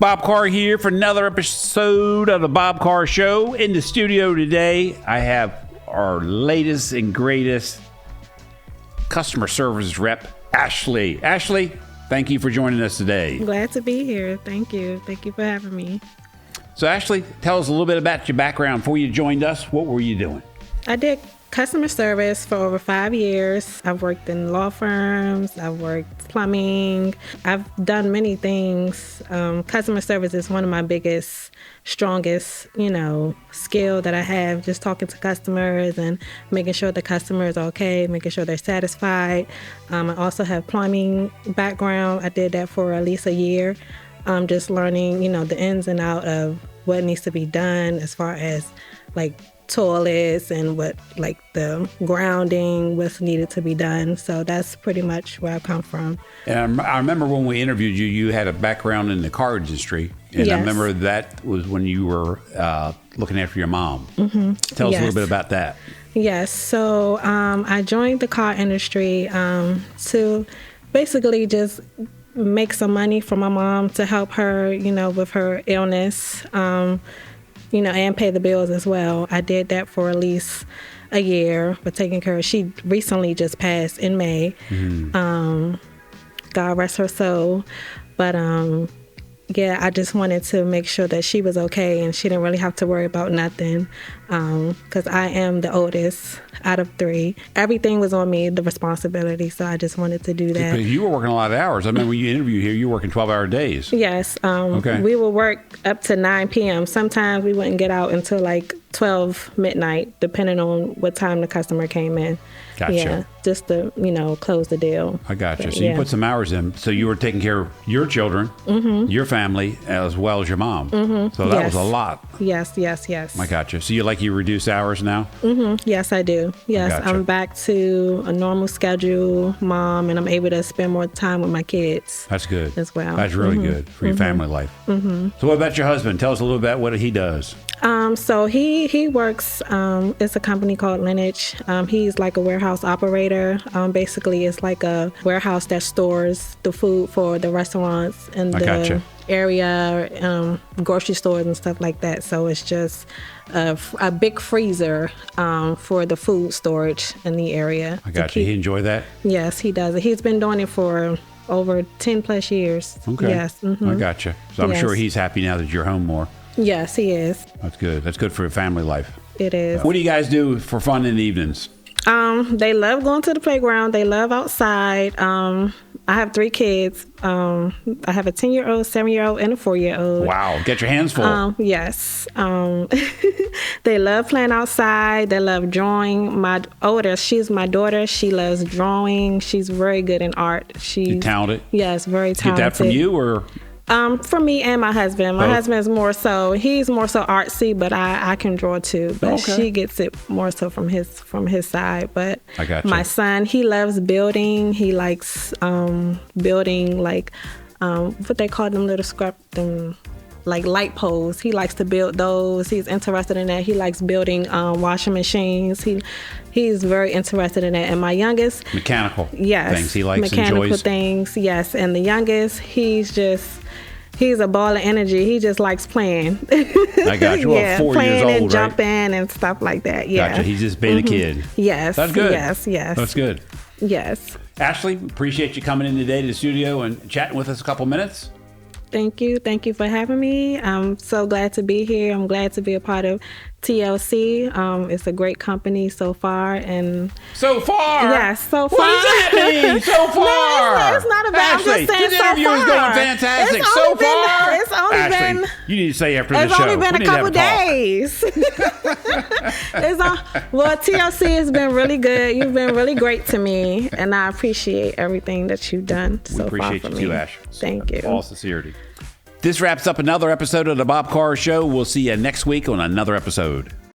Bob Carr here for another episode of the Bob Carr Show. In the studio today, I have our latest and greatest customer service rep, Ashley. Ashley, thank you for joining us today. Glad to be here. Thank you. Thank you for having me. So, Ashley, tell us a little bit about your background. Before you joined us, what were you doing? I did customer service for over 5 years. I've worked in law firms. I've worked plumbing. I've done many things. Customer service is one of my biggest, strongest, skill that I have. Just talking to customers and making sure the customer is okay, making sure they're satisfied. I also have plumbing background. I did that for at least a year. Just learning, the ins and out of what needs to be done as far as like toilets and what like the grounding, what's needed to be done. So that's pretty much where I come from. And I remember when we interviewed you, you had a background in the car industry. And yes. I remember that was when you were looking after your mom. Mm-hmm. Tell us a little bit about that. Yes. So I joined the car industry to basically just make some money for my mom to help her, with her illness. And pay the bills as well. I did that for at least a year, but taking care of. She recently just passed in May. Mm-hmm. God rest her soul. But I just wanted to make sure that she was okay and she didn't really have to worry about nothing. Because I am the oldest out of 3. Everything was on me, the responsibility. So I just wanted to do that. But you were working a lot of hours. I remember when you interviewed here, you were working 12-hour days. Yes. We would work up to 9 p.m. Sometimes we wouldn't get out until like 12 midnight, depending on what time the customer came in. Gotcha. Yeah, just to, close the deal. I gotcha. So you put some hours in. So you were taking care of your children, mm-hmm. your family, as well as your mom. Mm-hmm. So that was a lot. Yes. I gotcha. So you reduce hours now? Mm-hmm. Yes, I do. Yes, gotcha. I'm back to a normal schedule, mom, and I'm able to spend more time with my kids. That's good. As well. That's really mm-hmm. good for your mm-hmm. family life. Mm-hmm. So what about your husband? Tell us a little about what he does. So he works, it's a company called Lineage. He's like a warehouse operator. Basically, it's like a warehouse that stores the food for the restaurants in the area, grocery stores and stuff like that. So it's just a big freezer for the food storage in the area. I got you. He enjoy that? Yes, he does. He's been doing it for over 10 plus years. Okay. Yes. Mm-hmm. I got you. So I'm sure he's happy now that you're home more. Yes, he is. That's good. That's good for your family life. It is. What do you guys do for fun in the evenings? They love going to the playground. They love outside. I have 3 kids. I have a 10-year-old, 7-year-old, and a 4-year-old. Wow. Get your hands full. Yes. They love playing outside. They love drawing. My oldest, she's my daughter. She loves drawing. She's very good in art. She's talented? Yes, very talented. Get that from you or? From me and my husband. My husband is he's more so artsy, but I can draw too. But she gets it more so from his side. But I got you. My son, he loves building. He likes building like what they call them like light poles. He likes to build those. He's interested in that. He likes building washing machines. He's very interested in that. And my youngest, mechanical things he likes, mechanical enjoys. Things, yes. And the youngest, he's a ball of energy. He just likes playing. I got you. Well, 4 playing years old, and right? jumping and stuff like that. Yeah. Gotcha. He's just being a kid. Yes. That's good. Yes. That's good. Yes. Ashley, appreciate you coming in today to the studio and chatting with us a couple minutes. Thank you. Thank you for having me. I'm so glad to be here. I'm glad to be a part of TLC. It's a great company so far. And so far? Yes, so far. What does that mean, so far? No, it's not about Ashley, I'm just saying this so interview far. is going fantastic. So far? It's only Ashley, been... you need to say after the show. It's only been a couple days. Well, TLC has been really good. You've been really great to me, and I appreciate everything that you've done so far for me. We appreciate you too, Ash. Thank you. All sincerity. This wraps up another episode of the Bob Carr Show. We'll see you next week on another episode.